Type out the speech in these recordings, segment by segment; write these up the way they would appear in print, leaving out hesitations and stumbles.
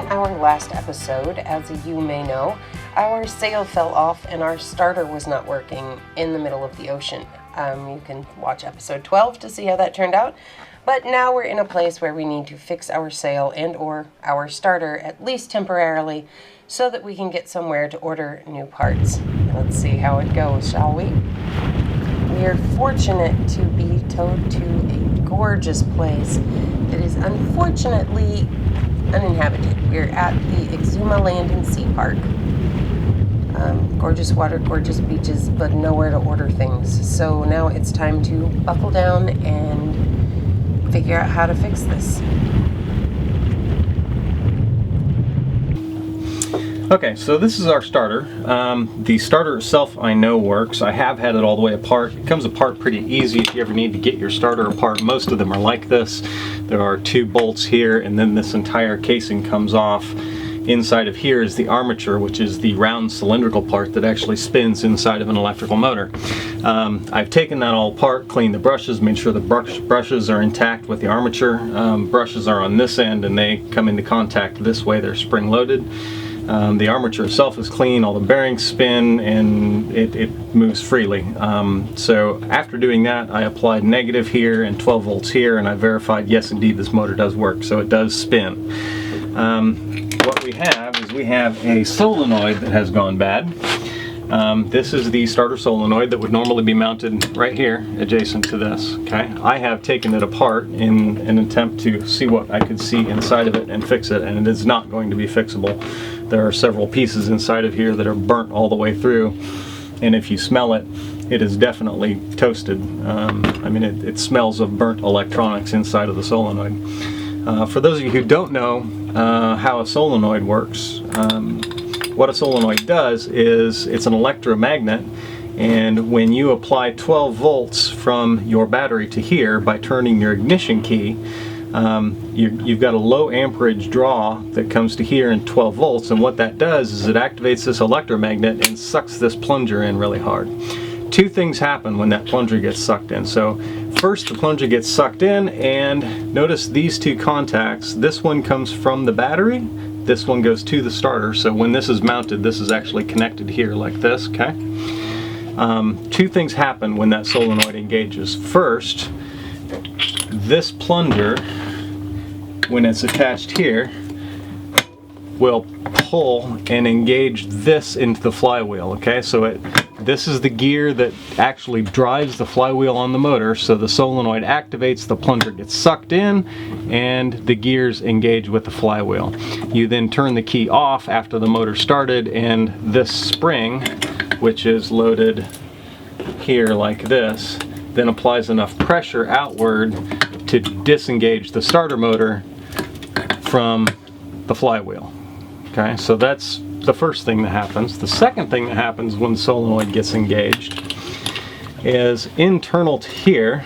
our last episode, as you may know, our sail fell off and our starter was not working in the middle of the ocean. You can watch episode 12 to see how that turned out. But now we're in a place where we need to fix our sail and or our starter, at least temporarily, so that we can get somewhere to order new parts. Let's see how it goes, shall we? We are fortunate to be towed to a gorgeous place that is unfortunately uninhabited. We're at the Exuma Land and Sea Park. Gorgeous water, gorgeous beaches, but nowhere to order things. So now it's time to buckle down and figure out how to fix this. Okay, so this is our starter. The starter itself I know works. I have had it all the way apart. It comes apart pretty easy if you ever need to get your starter apart. Most of them are like this. There are 2 bolts here, and then this entire casing comes off. Inside of here is the armature, which is the round cylindrical part that actually spins inside of an electrical motor. I've taken that all apart, cleaned the brushes, made sure the brushes are intact with the armature. Brushes are on this end and they come into contact this way. They're spring loaded. The armature itself is clean, all the bearings spin, and it moves freely. So after doing that, I applied negative here and 12 volts here, and I verified, yes indeed, this motor does work, so it does spin. What we have a solenoid that has gone bad. This is the starter solenoid that would normally be mounted right here adjacent to this. Okay, I have taken it apart in an attempt to see what I could see inside of it and fix it, and it is not going to be fixable. There are several pieces inside of here that are burnt all the way through, and if you smell it, it is definitely toasted. I mean, it smells of burnt electronics inside of the solenoid. For those of you who don't know how a solenoid works, what a solenoid does is it's an electromagnet, and when you apply 12 volts from your battery to here by turning your ignition key, you've got a low amperage draw that comes to here in 12 volts, and what that does is it activates this electromagnet and sucks this plunger in really hard. 2 things happen when that plunger gets sucked in. So first, the plunger gets sucked in, and notice these 2 contacts. This one comes from the battery, this one goes to the starter. So when this is mounted, this is actually connected here like this, okay? 2 things happen when that solenoid engages. First, this plunger, when it's attached here, will pull and engage this into the flywheel, okay? So this is the gear that actually drives the flywheel on the motor, so the solenoid activates, the plunger gets sucked in, and the gears engage with the flywheel. You then turn the key off after the motor started, and this spring, which is loaded here like this, then applies enough pressure outward to disengage the starter motor from the flywheel. Okay, so that's the first thing that happens. The second thing that happens when the solenoid gets engaged is internal to here,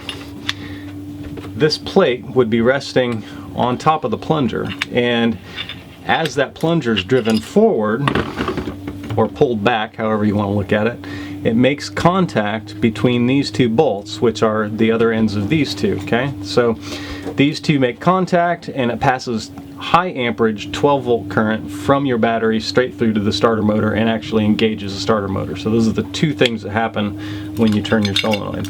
this plate would be resting on top of the plunger, and as that plunger is driven forward or pulled back, however you want to look at it, it makes contact between these 2 bolts, which are the other ends of these 2, okay? So these 2 make contact, and it passes high amperage 12 volt current from your battery straight through to the starter motor and actually engages the starter motor. So those are the 2 things that happen when you turn your solenoid.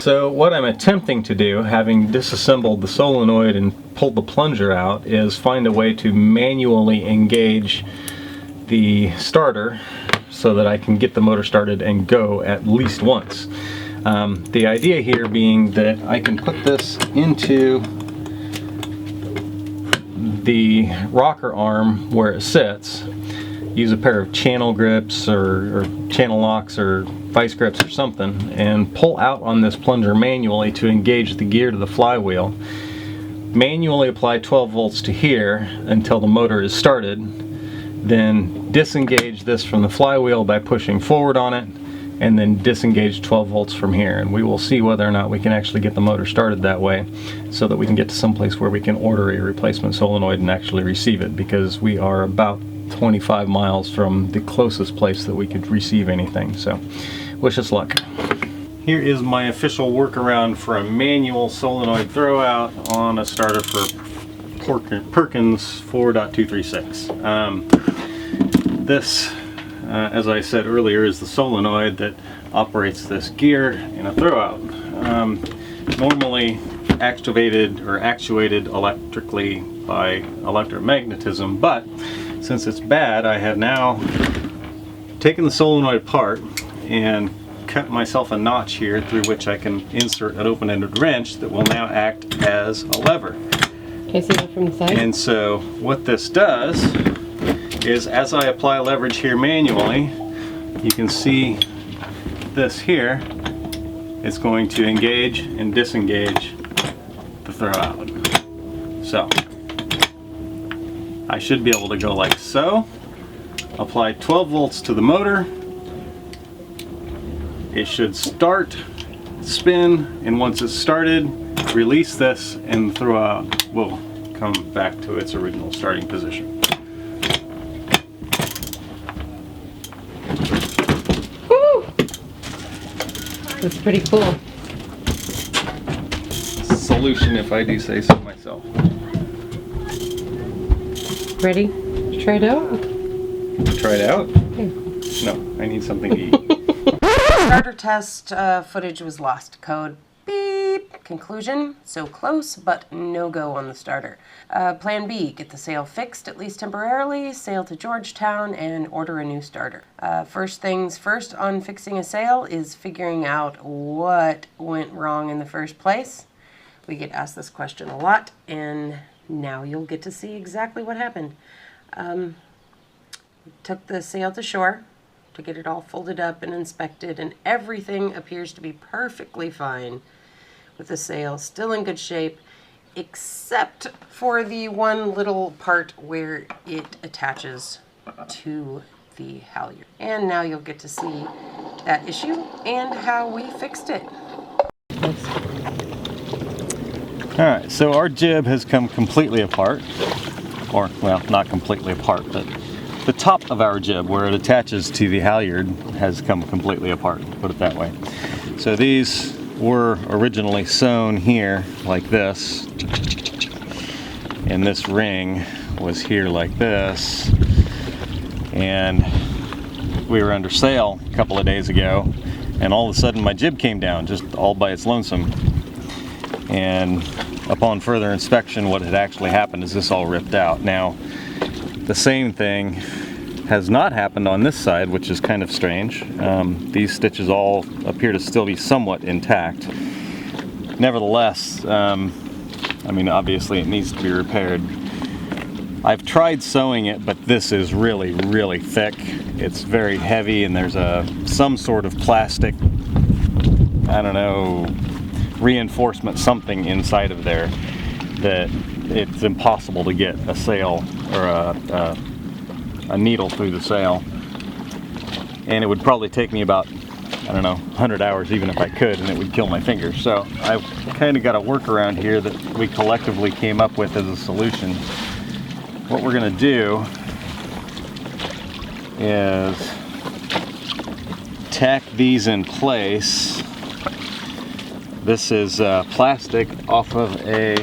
So what I'm attempting to do, having disassembled the solenoid and pulled the plunger out, is find a way to manually engage the starter so that I can get the motor started and go at least once. The idea here being that I can put this into the rocker arm where it sits, use a pair of channel grips or channel locks or vice grips or something, and pull out on this plunger manually to engage the gear to the flywheel. Manually apply 12 volts to here until the motor is started, then disengage this from the flywheel by pushing forward on it, and then disengage 12 volts from here, and we will see whether or not we can actually get the motor started that way so that we can get to some place where we can order a replacement solenoid and actually receive it, because we are about 25 miles from the closest place that we could receive anything. So wish us luck. Here is my official workaround for a manual solenoid throwout on a starter for Perkins 4.236. This, as I said earlier, is the solenoid that operates this gear in a throwout. Normally activated or actuated electrically by electromagnetism, but since it's bad, I have now taken the solenoid apart and cut myself a notch here through which I can insert an open-ended wrench that will now act as a lever. Can I see that from the side? And so what this does is, as I apply leverage here manually, you can see this here, it's going to engage and disengage the throwout. So I should be able to go like so, apply 12 volts to the motor. It should start, spin, and once it's started, release this and the throwout will come back to its original starting position. Woo! That's pretty cool. Solution, if I do say so myself. Ready to try it out? Try it out? Here. No, I need something to eat. Starter test footage was lost. Code beep. Conclusion, so close, but no go on the starter. Plan B, get the sail fixed, at least temporarily, sail to Georgetown, and order a new starter. First things first on fixing a sail is figuring out what went wrong in the first place. We get asked this question a lot, and now you'll get to see exactly what happened. Took the sail to shore to get it all folded up and inspected, and everything appears to be perfectly fine with the sail still in good shape, except for the one little part where it attaches to the halyard. And now you'll get to see that issue and how we fixed it. Alright, so our jib has come completely apart. Or, well, not completely apart, but the top of our jib, where it attaches to the halyard, has come completely apart, put it that way. So these were originally sewn here like this, and this ring was here like this, and we were under sail a couple of days ago, and all of a sudden my jib came down just all by its lonesome. And upon further inspection, what had actually happened is this all ripped out. Now, the same thing has not happened on this side, which is kind of strange. These stitches all appear to still be somewhat intact. Nevertheless, I mean, obviously it needs to be repaired. I've tried sewing it, but this is really, really thick. It's very heavy, and there's some sort of plastic, I don't know, reinforcement something inside of there that it's impossible to get a sail or a needle through the sail, and it would probably take me about, I don't know, 100 hours even if I could, and it would kill my fingers. So I've kind of got a workaround here that we collectively came up with as a solution. What we're going to do is tack these in place. This is plastic off of a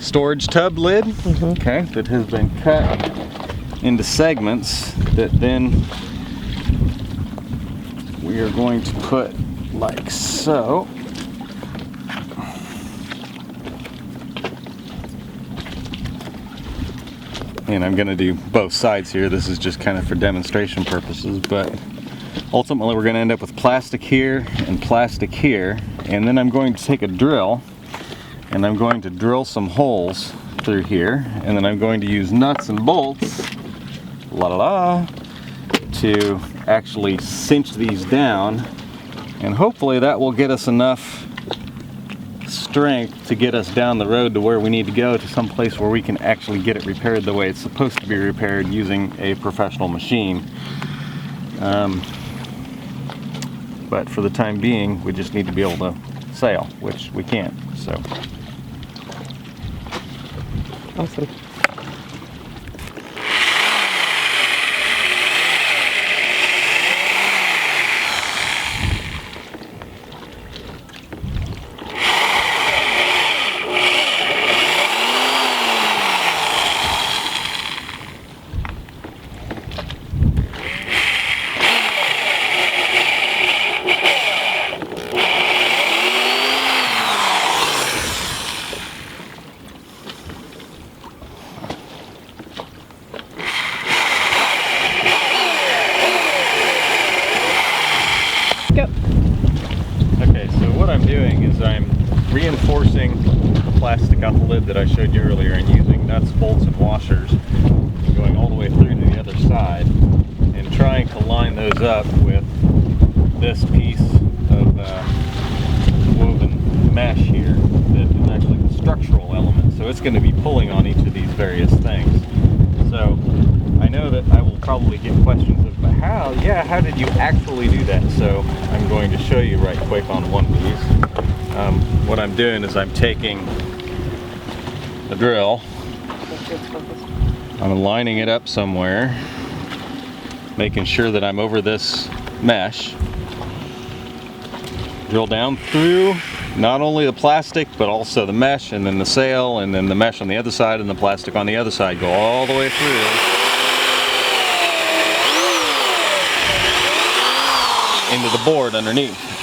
storage tub lid, okay, that has been cut into segments that then we are going to put like so. And I'm going to do both sides here. This is just kind of for demonstration purposes, but ultimately we're going to end up with plastic here and plastic here, and then I'm going to take a drill and I'm going to drill some holes through here, and then I'm going to use nuts and bolts, to actually cinch these down, and hopefully that will get us enough strength to get us down the road to where we need to go, to some place where we can actually get it repaired the way it's supposed to be repaired using a professional machine. But for the time being, we just need to be able to sail, which we can't. So awesome. board that I showed you earlier and using nuts, bolts, and washers, and going all the way through to the other side, and trying to line those up with this piece of woven mesh here that is actually the structural element. So it's going to be pulling on each of these various things. So I know that I will probably get questions of, but how did you actually do that? So I'm going to show you right quick on one piece. What I'm doing is I'm taking the drill, I'm lining it up somewhere, making sure that I'm over this mesh, drill down through not only the plastic but also the mesh, and then the sail, and then the mesh on the other side and the plastic on the other side, go all the way through into the board underneath.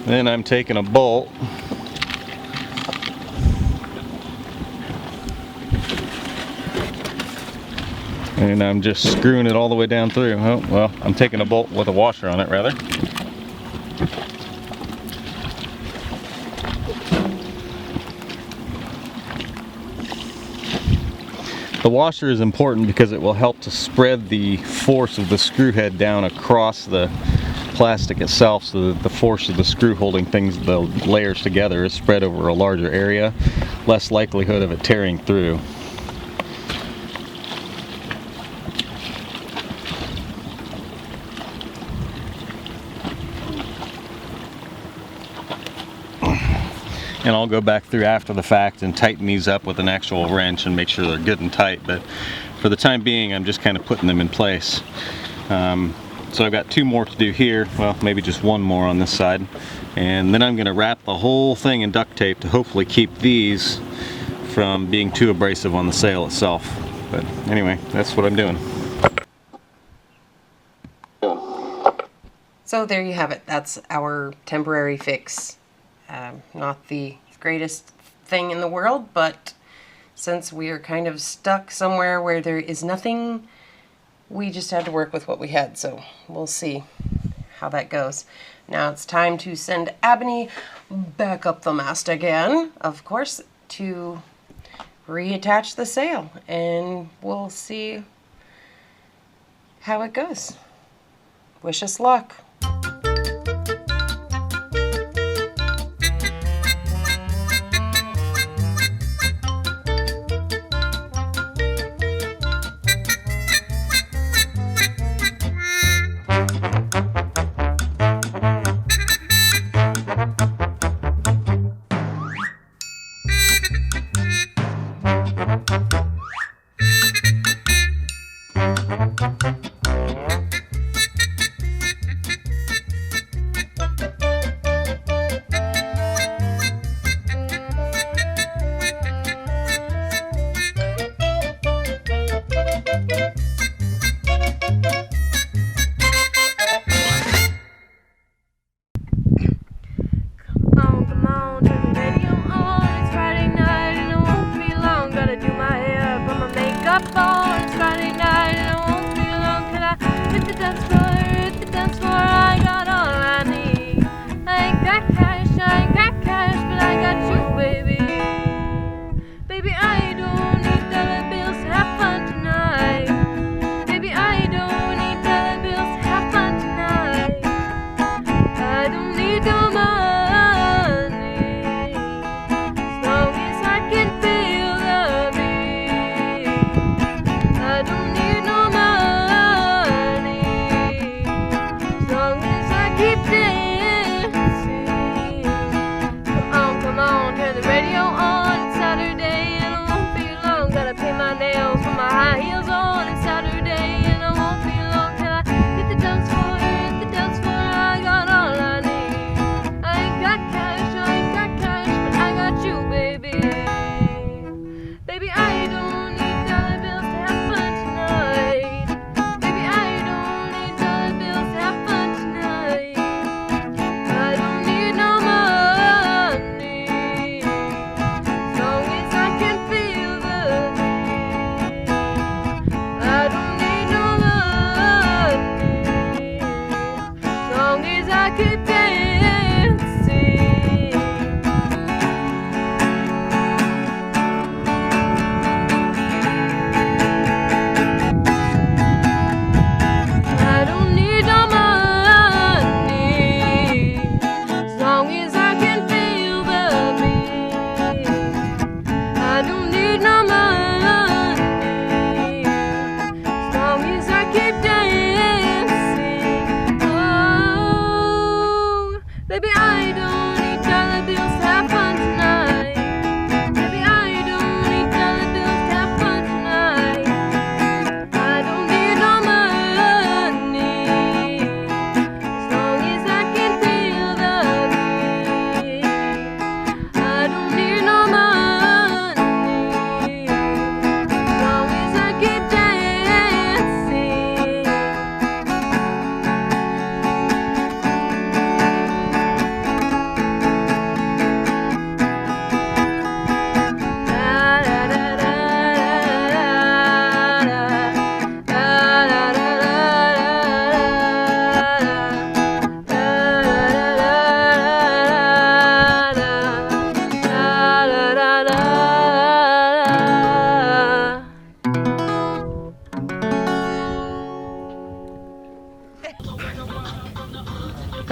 Then I'm taking a bolt and I'm just screwing it all the way down through. Oh, well, I'm taking a bolt with a washer on it, rather. The washer is important because it will help to spread the force of the screw head down across the plastic itself, so that the force of the screw holding things, the layers together, is spread over a larger area, less likelihood of it tearing through. And I'll go back through after the fact and tighten these up with an actual wrench and make sure they're good and tight, but for the time being I'm just kind of putting them in place. So I've got two more to do here, well, maybe just one more on this side, and then I'm going to wrap the whole thing in duct tape to hopefully keep these from being too abrasive on the sail itself. But anyway, that's what I'm doing. So there you have it. That's our temporary fix. Not the greatest thing in the world, but since we are kind of stuck somewhere where there is nothing, we just had to work with what we had. So we'll see how that goes. Now it's time to send Abyni back up the mast again, of course, to reattach the sail, and we'll see how it goes. Wish us luck.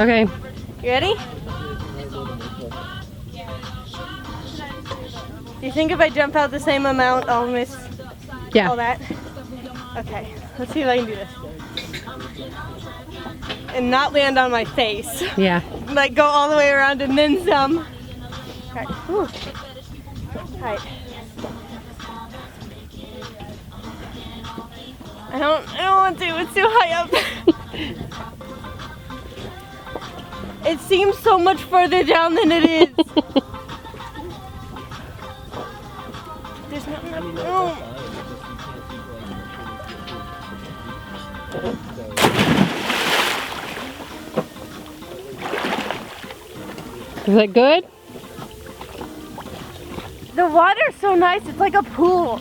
Okay. You ready? Do you think if I jump out the same amount, I'll miss Yeah. all that? Okay, let's see if I can do this. And not land on my face. Yeah. Like go all the way around and then some. Okay. Whew. Alright. I don't want to, it's too high up. It seems so much further down than it is. There's not enough room. Is that good? The water's so nice, it's like a pool.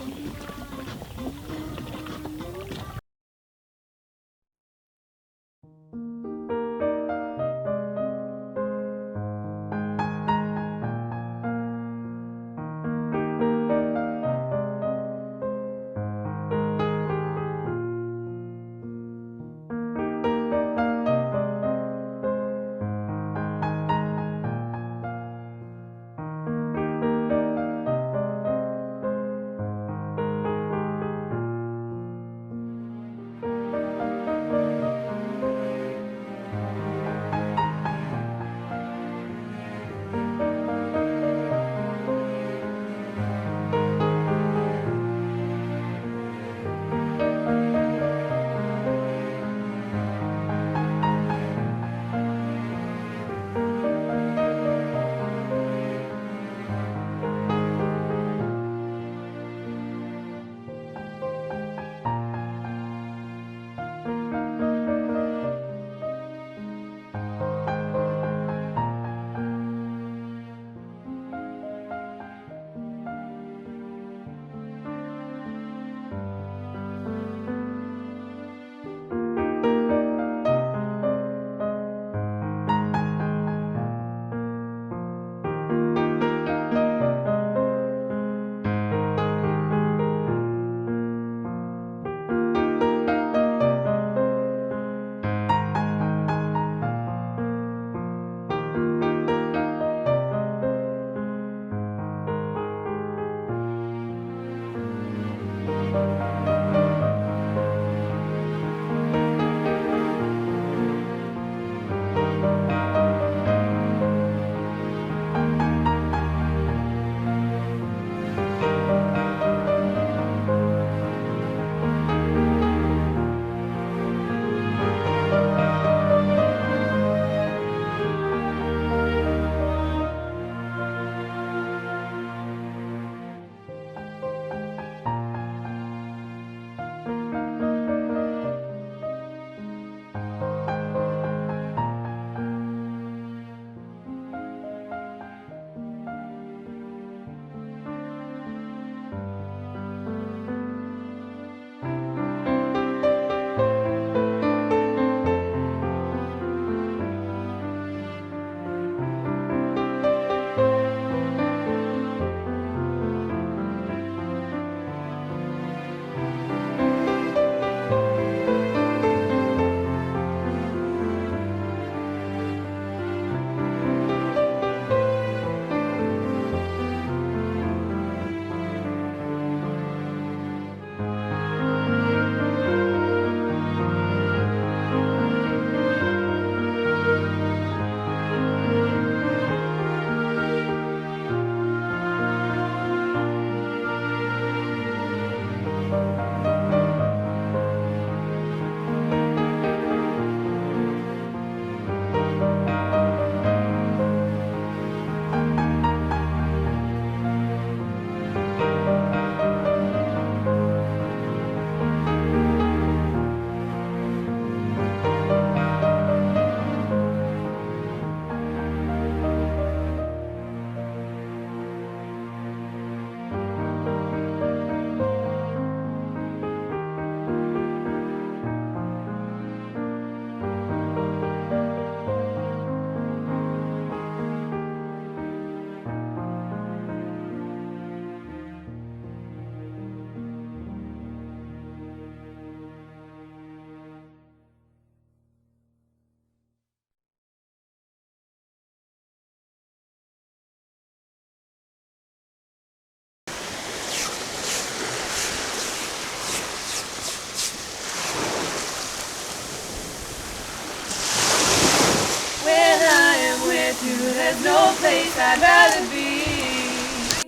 There's no place I'd rather be.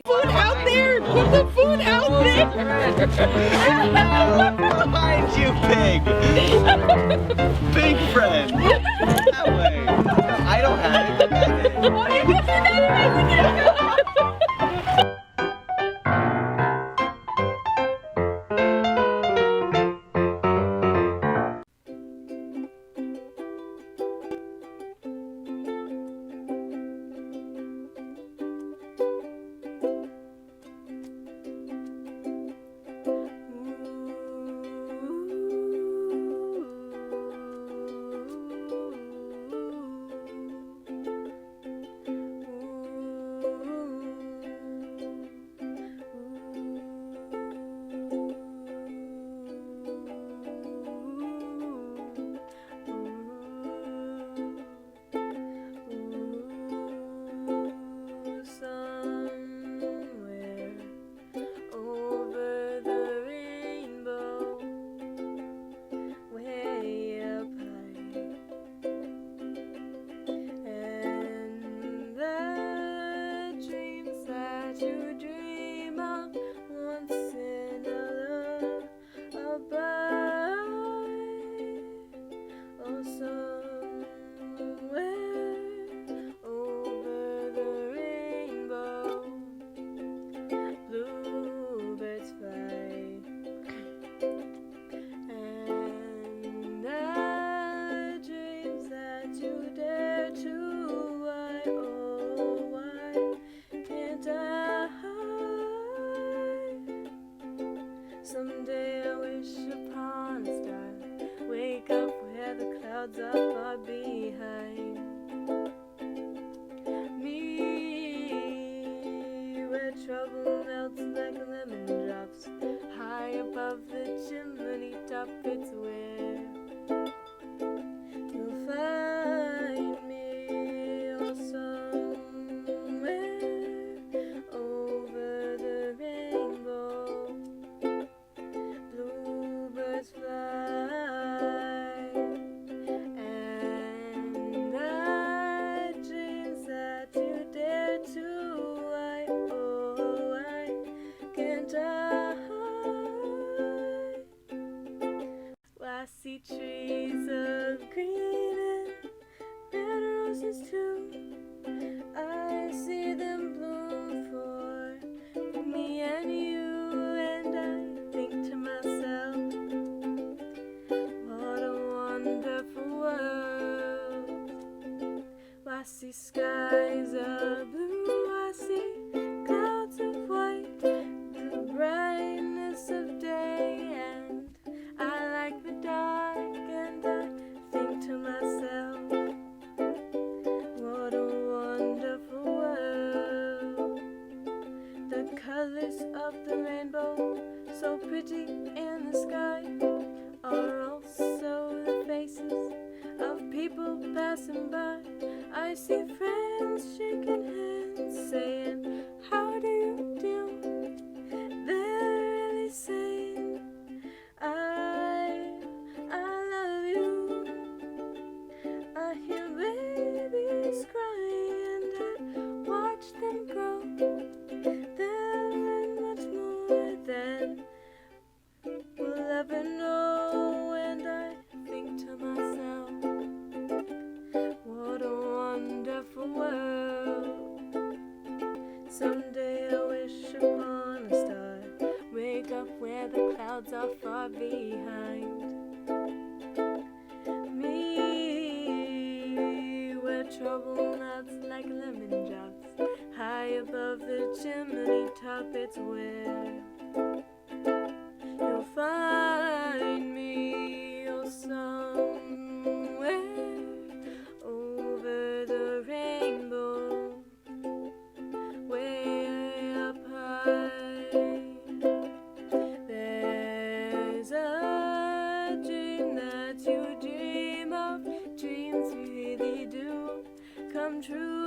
Food out there! Put the food out there! Behind you, pig! Pig friend! That way! I don't have it, look at it! Someday I wish upon a star, wake up where the clouds are far behind me, where trouble melts like lemon drops, high above the chimney top. It's where you'll find me, oh, somewhere over the rainbow. Bluebirds fly, and I dreams that you dare to. I can't hide. I see trees of green and red roses too. I see them bloom for me and you, and I think to myself, what a wonderful world. I see skies of blue, I see clouds of white, the brightness of day, and I like the dark, and I think to myself, what a wonderful world. The colors of the rainbow, so pretty in the sky, are also the faces of people passing by. I see friends shaking hands, saying, how do you do? They're really saying, I love you. I hear babies cry and I watch them grow. They'll learn much more than we'll ever know, and I think to myself, what a wonderful world. Someday I wish upon a star, wake up where the clouds are far behind me, where trouble melts like lemon drops, high above the chimney top. It's where you'll find me, oh, somewhere over the rainbow, way up high. There's a dream that you dream of, dreams really do come true.